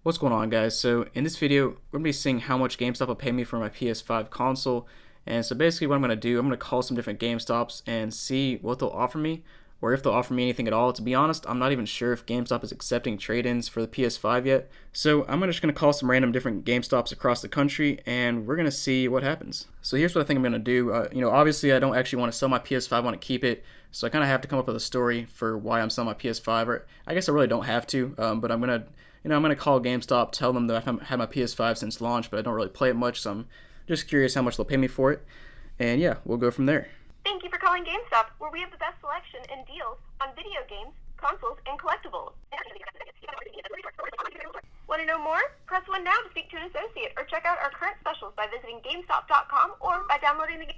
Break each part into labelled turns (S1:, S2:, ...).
S1: What's going on, guys? So in this video, we're going to be seeing how much GameStop will pay me for my PS5 console. And so basically what I'm going to do, I'm going to call some different GameStops and see what they'll offer me, or if they'll offer me anything at all. To be honest, I'm not even sure if GameStop is accepting trade-ins for the PS5 yet. So I'm just going to call some random different GameStops across the country, and we're going to see what happens. So here's what I think I'm going to do. Obviously I don't actually want to sell my PS5, I want to keep it. So I kind of have to come up with a story for why I'm selling my PS5. Or I guess I really don't have to, but I'm gonna call GameStop, tell them that I've had my PS5 since launch, but I don't really play it much, so I'm just curious how much they'll pay me for it. And yeah, we'll go from there.
S2: Thank you for calling GameStop, where we have the best selection and deals on video games, consoles, and collectibles. Want to know more? Press 1 now to speak to an associate, or check out our current specials by visiting GameStop.com or by downloading the game.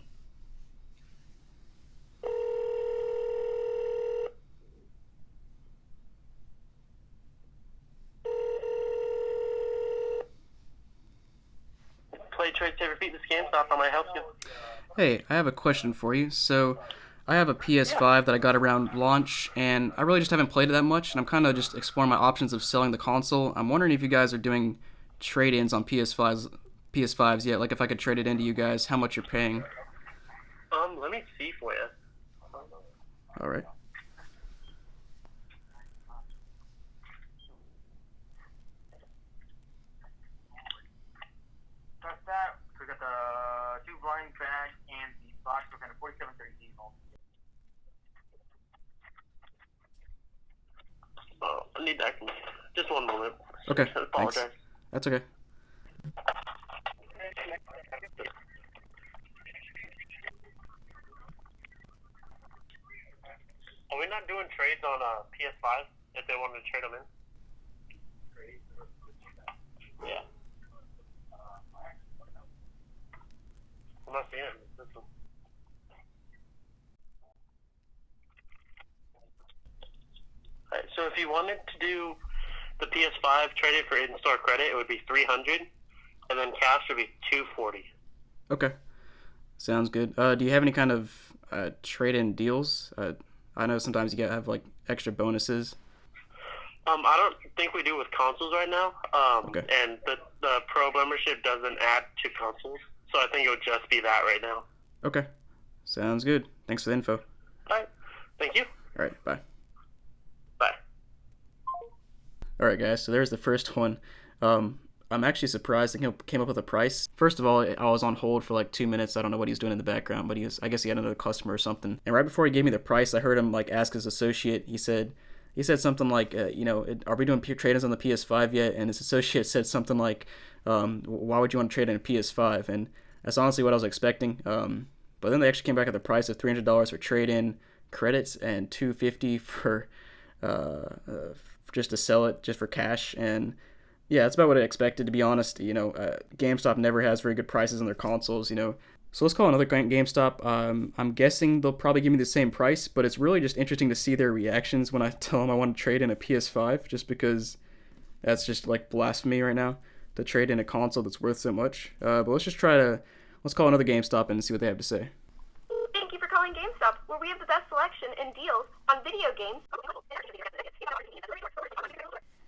S3: Play trade to repeat this GameStop. How may I help you?
S1: Hey, I have a question for you. So, I have a PS5 that I got around launch, and I really just haven't played it that much, and I'm kind of just exploring my options of selling the console. I'm wondering if you guys are doing trade-ins on PS5s yet. Like if I could trade it into you guys, how much you're paying.
S3: Let me see for you.
S1: All right.
S4: That's that. We got the two blind bag and the box. We're going to 4730 diesel.
S3: I need that. Just one moment.
S1: Okay.
S3: I apologize.
S1: Thanks. That's okay.
S3: Are we not doing trades on PS5 if they wanted to trade them in? Yeah. I'm not seeing it. This one. Alright, so if you wanted to do the PS5 traded for in-store credit, it would be $300, and then cash would be $240.
S1: Okay. Sounds good. Do you have any kind of trade-in deals? I know sometimes you have like extra bonuses.
S3: I don't think we do with consoles right now.
S1: Okay.
S3: And the pro membership doesn't add to consoles, so I think it would just be that right now.
S1: Okay. Sounds good. Thanks for the info.
S3: Alright. Thank you.
S1: All right. Bye.
S3: Bye.
S1: All right, guys. So there's the first one. I'm actually surprised he came up with a price. First of all, I was on hold for like 2 minutes. I don't know what he was doing in the background, but I guess he had another customer or something. And right before he gave me the price, I heard him like ask his associate. He said something like, are we doing trade-ins on the PS5 yet? And his associate said something like, why would you want to trade in a PS5? And that's honestly what I was expecting. But then they actually came back at the price of $300 for trade-in credits and $250 for just to sell it just for cash. And yeah, that's about what I expected, to be honest. GameStop never has very good prices on their consoles, So let's call another GameStop. I'm guessing they'll probably give me the same price, but it's really just interesting to see their reactions when I tell them I want to trade in a PS5, just because that's just like blasphemy right now to trade in a console that's worth so much. But let's call another GameStop and see what they have to say.
S2: Thank you for calling GameStop, where we have the best selection and deals on video games.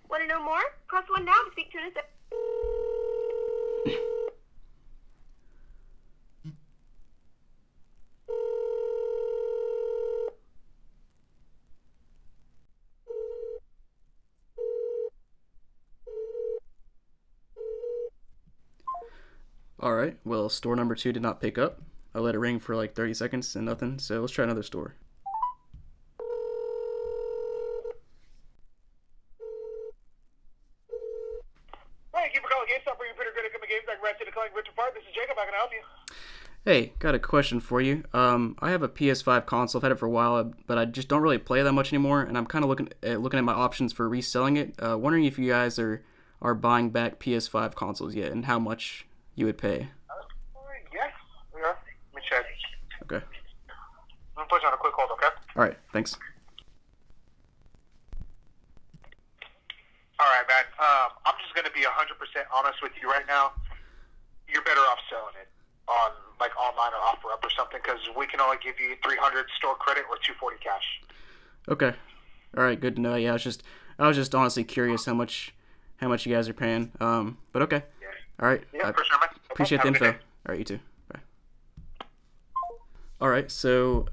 S2: Want to know more? Press 1 now to speak to an associate.
S1: Alright, well, store number 2 did not pick up. I let it ring for like 30 seconds and nothing, so let's try another store.
S4: Thank you for calling GameStop, where you're pretty good at coming games like Ratchet and Clank Richard Park. This is Jacob. How can I help you?
S1: Hey, got a question for you. I have a PS5 console. I've had it for a while, but I just don't really play that much anymore, and I'm kind of looking at my options for reselling it. Wondering if you guys are buying back PS5 consoles yet, and how much you would pay.
S4: Yes, we are. Let me check.
S1: Okay.
S4: I'm put you on a quick hold, okay?
S1: All right. Thanks.
S4: All right, man. I'm just going to be 100% honest with you right now. You're better off selling it on like online or offer up or something, because we can only give you 300 store credit or 240 cash.
S1: Okay. All right. Good to know. Yeah, I was just honestly curious how much how much you guys are paying. But okay. All right.
S4: Yeah,
S1: I
S4: for sure, man.
S1: appreciate the
S4: Have a good
S1: info.
S4: day.
S1: All right, you too. Bye. All right, so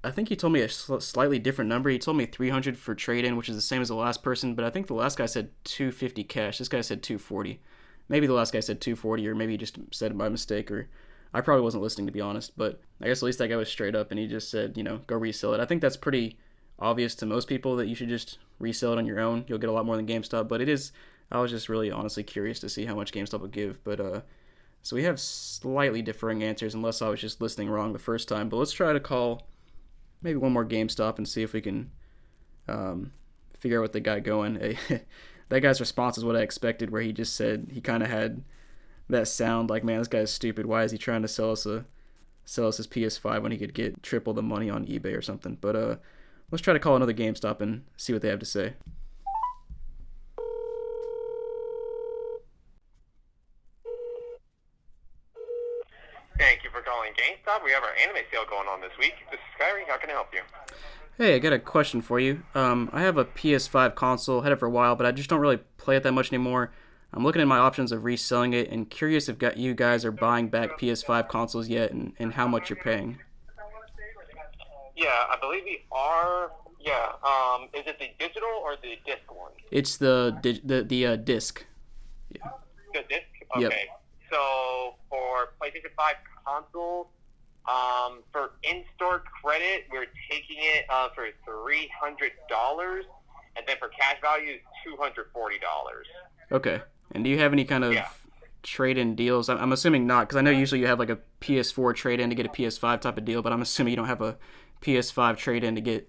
S1: I think he told me a slightly different number. He told me 300 for trade-in, which is the same as the last person, but I think the last guy said 250 cash. This guy said 240. Maybe the last guy said 240, or maybe he just said it by mistake, or I probably wasn't listening, to be honest. But I guess at least that guy was straight up, and he just said, go resell it. I think that's pretty obvious to most people that you should just resell it on your own. You'll get a lot more than GameStop, but I was just really honestly curious to see how much GameStop would give. But so we have slightly differing answers, unless I was just listening wrong the first time. But let's try to call maybe one more GameStop and see if we can figure out what they got going. That guy's response is what I expected, where he just said he kind of had that sound like, man, this guy's stupid. Why is he trying to sell us his PS5 when he could get triple the money on eBay or something? But let's try to call another GameStop and see what they have to say.
S5: Thank you for calling GameStop. We have our anime sale going on this week. This is Kyrie. How can I help you?
S1: Hey, I got a question for you. I have a PS5 console, had it for a while, but I just don't really play it that much anymore. I'm looking at my options of reselling it and curious if you guys are buying back PS5 consoles yet and how much you're paying.
S5: Yeah, I believe we are. Yeah. Is it the digital or the disc one?
S1: It's the disc. Yeah.
S5: The disc?
S1: Yep.
S5: Okay. So for PlayStation 5 consoles, for in-store credit, we're taking it for $300, and then for cash value, $240.
S1: Okay. And do you have any kind of trade-in deals? I'm assuming not, because I know usually you have like a PS4 trade-in to get a PS5 type of deal, but I'm assuming you don't have a PS5 trade-in to get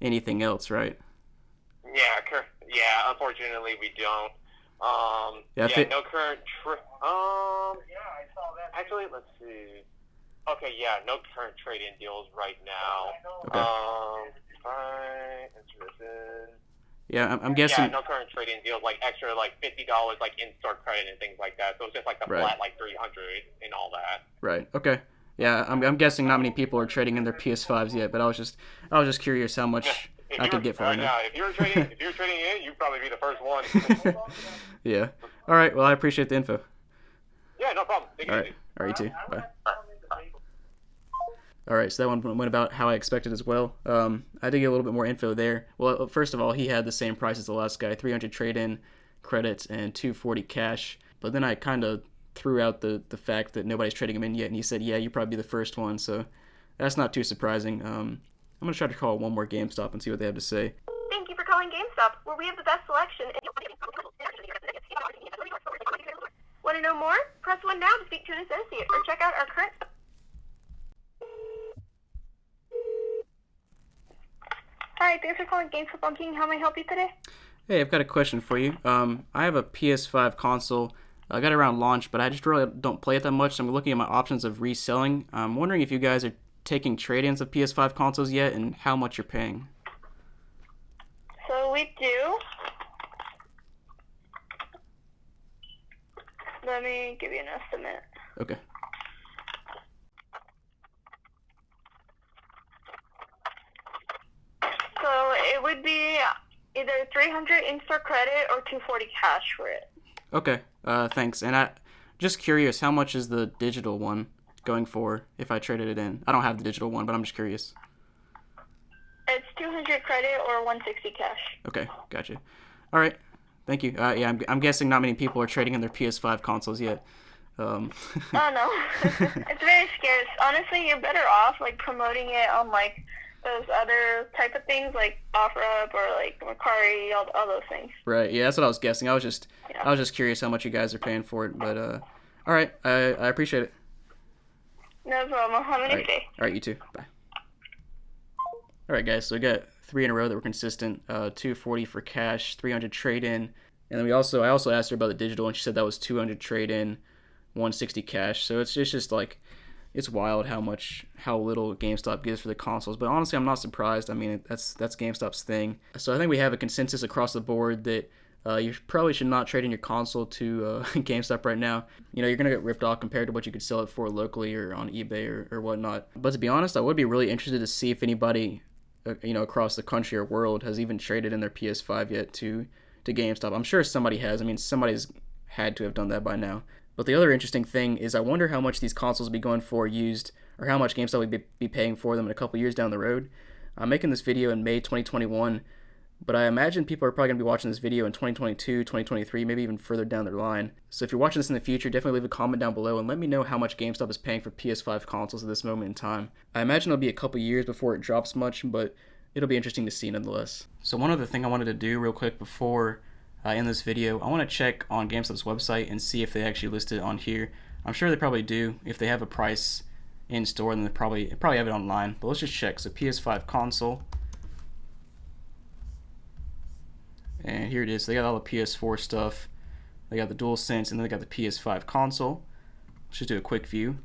S1: anything else, right?
S5: Yeah, unfortunately we don't. No current actually, let's see. Okay, yeah, no current trade-in deals right now.
S1: Okay.
S5: Fine.
S1: Yeah, I'm guessing.
S5: Yeah, no current trade-in deals, like extra, like $50, like in-store credit and things like that. So it's just like the flat, like $300 and all that.
S1: Right. Okay. Yeah, I'm guessing not many people are trading in their PS5s yet, but I was just curious how much I could get for it.
S5: Yeah, if you're trading in, you'd probably be the first one.
S1: Yeah. All right. Well, I appreciate the info.
S5: Yeah, no problem. Take it easy.
S1: All right, you too. Bye. All right, so that one went about how I expected as well. I did get a little bit more info there. Well, first of all, he had the same price as the last guy, 300 trade-in credits and 240 cash. But then I kind of threw out the fact that nobody's trading him in yet, and he said, yeah, you'd probably be the first one, so that's not too surprising. I'm going to try to call one more GameStop and see what they have to say.
S2: Thank you for calling GameStop, where we have the best selection. Want to know more? Press 1 now to speak to an associate, or check out our current... Hi, thanks for calling GameStop on King. How may I help you today?
S1: Hey, I've got a question for you. I have a PS5 console. I got it around launch, but I just really don't play it that much. So I'm looking at my options of reselling. I'm wondering if you guys are taking trade-ins of PS5 consoles yet and how much you're paying.
S2: So we do. Let me give you an estimate.
S1: Okay.
S2: So it would be either 300 in-store credit or 240 cash for it.
S1: Okay. Thanks. And I just curious, how much is the digital one going for if I traded it in? I don't have the digital one, but I'm just curious.
S2: It's 200 credit or 160 cash.
S1: Okay, gotcha. All right. Thank you. Yeah, I'm guessing not many people are trading in their PS5 consoles yet.
S2: Oh no, it's very scarce. Honestly, you're better off like promoting it on like those other type of things like OfferUp or like Mercari, all those things.
S1: Right. Yeah, that's what I was guessing. I was just curious how much you guys are paying for it. But all right, I appreciate it.
S2: No problem. Have a nice day.
S1: All right, you too. Bye. All right, guys. So we got 3 in a row that were consistent. 240 for cash, 300 trade in, and then I also asked her about the digital, and she said that was 200 trade in, 160 cash. So it's just like, it's wild how little GameStop gives for the consoles. But honestly, I'm not surprised. I mean, that's GameStop's thing. So I think we have a consensus across the board that you probably should not trade in your console to GameStop right now. You know, you're gonna get ripped off compared to what you could sell it for locally or on eBay or whatnot. But to be honest, I would be really interested to see if anybody across the country or world has even traded in their PS5 yet to to GameStop. I'm sure somebody has. I mean, somebody's had to have done that by now. But the other interesting thing is I wonder how much these consoles will be going for used, or how much GameStop will be paying for them in a couple years down the road. I'm making this video in May 2021, but I imagine people are probably going to be watching this video in 2022, 2023, maybe even further down the line. So if you're watching this in the future, definitely leave a comment down below and let me know how much GameStop is paying for PS5 consoles at this moment in time. I imagine it'll be a couple years before it drops much, but it'll be interesting to see nonetheless. So one other thing I wanted to do real quick before I end this video, I want to check on GameStop's website and see if they actually list it on here. I'm sure they probably do. If they have a price in store, then they probably have it online. But let's just check. So PS5 console. And here it is. They got all the PS4 stuff. They got the DualSense, and then they got the PS5 console. Let's just do a quick view.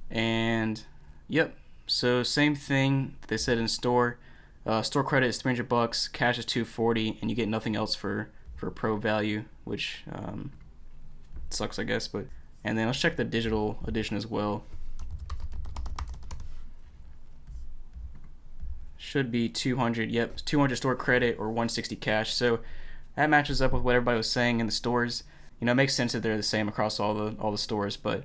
S1: And yep, so same thing they said in store. Store credit is $300, cash is $240, and you get nothing else for pro value, which sucks, I guess. But and then let's check the digital edition as well. Should be 200. Yep, 200 store credit or 160 cash. So that matches up with what everybody was saying in the stores. You know, it makes sense that they're the same across all the stores. But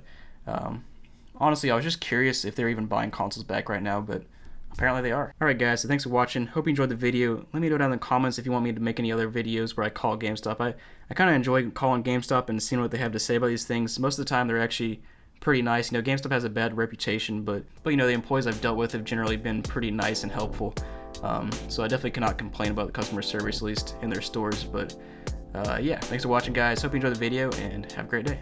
S1: honestly, I was just curious if they're even buying consoles back right now. But apparently they are. Alright guys, so thanks for watching. Hope you enjoyed the video. Let me know down in the comments if you want me to make any other videos where I call GameStop. I kind of enjoy calling GameStop and seeing what they have to say about these things. Most of the time they're actually pretty nice. You know, GameStop has a bad reputation, but you know, the employees I've dealt with have generally been pretty nice and helpful. So I definitely cannot complain about the customer service, at least in their stores. But yeah, thanks for watching guys. Hope you enjoyed the video and have a great day.